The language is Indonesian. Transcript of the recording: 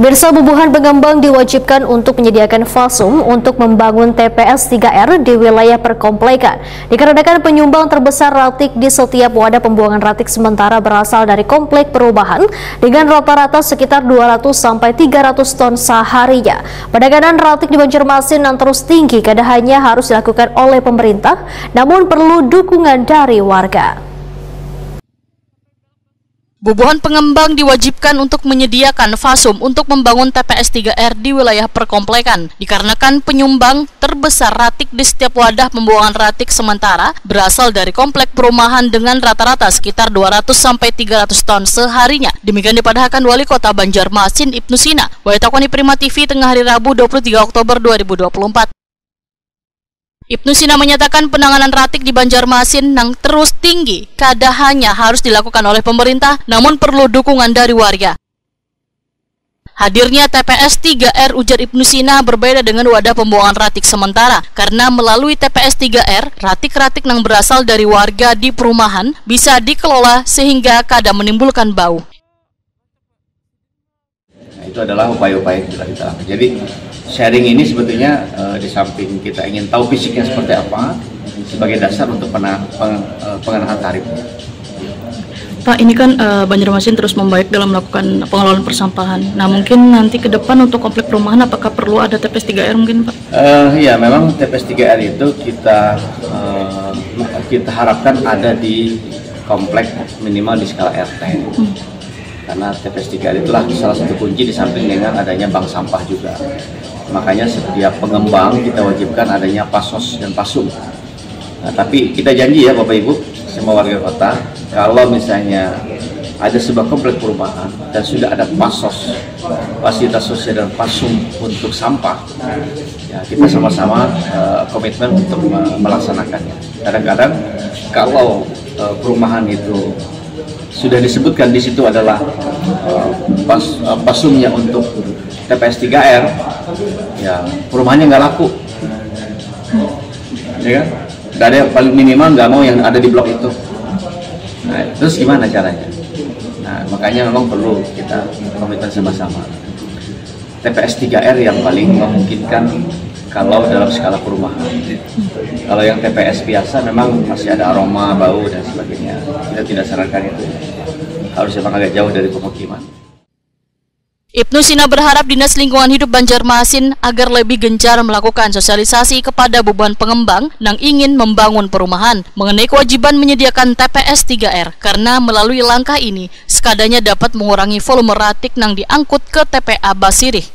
Pemirsa, Bubuhan Pengembang diwajibkan untuk menyediakan fasum untuk membangun TPS 3R di wilayah perkomplekan. Dikarenakan penyumbang terbesar ratik di setiap wadah pembuangan ratik sementara berasal dari komplek perumahan dengan rata-rata sekitar 200-300 ton seharinya. Penanganan ratik di Banjarmasin yang terus tinggi kadang hanya harus dilakukan oleh pemerintah, namun perlu dukungan dari warga. Bubuhan Pengembang diwajibkan untuk menyediakan fasum untuk membangun TPS 3R di wilayah perkomplekan. Dikarenakan penyumbang terbesar ratik di setiap wadah pembuangan ratik sementara berasal dari komplek perumahan dengan rata-rata sekitar 200-300 ton seharinya. Demikian dipadahkan Wali Kota Banjarmasin Ibnu Sina. Waitakoni Prima TV tengah hari Rabu 23 Oktober 2024. Ibnu Sina menyatakan penanganan ratik di Banjarmasin yang terus tinggi kadang hanya harus dilakukan oleh pemerintah, namun perlu dukungan dari warga. Hadirnya TPS 3R, ujar Ibnu Sina, berbeda dengan wadah pembuangan ratik sementara karena melalui TPS 3R, ratik-ratik yang berasal dari warga di perumahan bisa dikelola sehingga kadang menimbulkan bau. Nah, itu adalah upaya-upaya yang kita lakukan. Jadi sharing ini sebetulnya di samping kita ingin tahu fisiknya seperti apa sebagai dasar untuk pengenaan tarif. Pak, ini kan Banjarmasin terus membaik dalam melakukan pengelolaan persampahan. Nah, mungkin nanti ke depan untuk komplek perumahan apakah perlu ada TPS 3R mungkin, Pak? Ya, memang TPS 3R itu kita harapkan ada di komplek minimal di skala RT. Karena TPS 3R itulah salah satu kunci di samping dengan adanya bank sampah juga. Makanya setiap pengembang kita wajibkan adanya pasos dan pasum. Nah, tapi kita janji ya Bapak Ibu, semua warga kota, kalau misalnya ada sebuah komplek perumahan dan sudah ada pasos, fasilitas sosial dan pasum untuk sampah, ya kita sama-sama komitmen untuk melaksanakannya. Kadang-kadang kalau perumahan itu sudah disebutkan di situ adalah pasumnya untuk TPS 3R, ya perumahannya nggak laku, ya kan? Nggak ada, paling minimal nggak mau yang ada di blok itu. Nah, terus gimana caranya? Nah, makanya memang perlu kita komitmen sama-sama. TPS 3R yang paling memungkinkan kalau dalam skala perumahan. Kalau yang TPS biasa memang masih ada aroma, bau dan sebagainya. Kita tidak sarankan itu. Harus memang agak jauh dari pemukiman. Ibnu Sina berharap Dinas Lingkungan Hidup Banjarmasin agar lebih gencar melakukan sosialisasi kepada Bubuhan Pengembang yang ingin membangun perumahan mengenai kewajiban menyediakan TPS 3R karena melalui langkah ini sekadanya dapat mengurangi volume ratik yang diangkut ke TPA Basirih.